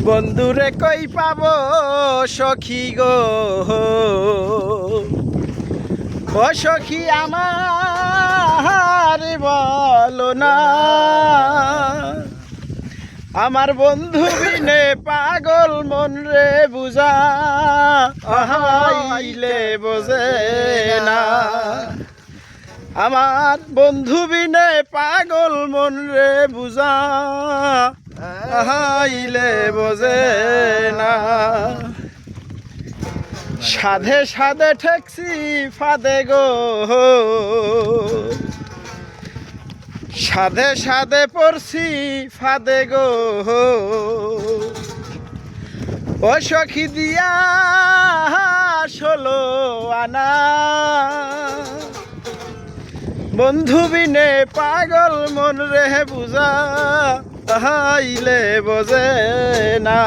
বন্ধুরে কই পাবো সখী গো, ও সখী আমার বলো না। আমার বন্ধু বিনে পাগল মন রে বুঝা আইলে বোঝে না। আমার বন্ধু বিনে পাগল মন রে বুঝা আইলে বোঝে না। সাধে সাধে ঠেকছি ফাদে গো, সাধে সাধে পড়ছি ফাদে গো। ও সখী দিয়া 16 আনা, বন্ধু বিনে পাগল মন রে বুঝা আইলে বোঝে না।